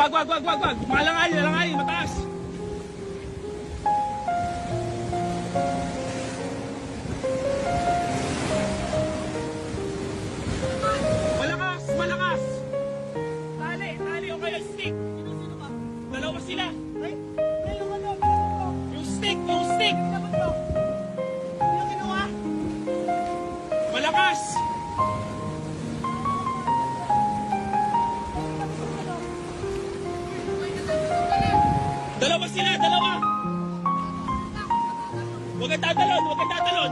Wag. Malangayin, mataas. Malakas. Tali, o kaya stick. Sino ba? Dalawa sila. Ay, yung ano? Yung stick. Dapat to. Sino kinuha? Malakas. Dalawa sila. Huwag kang tatalon.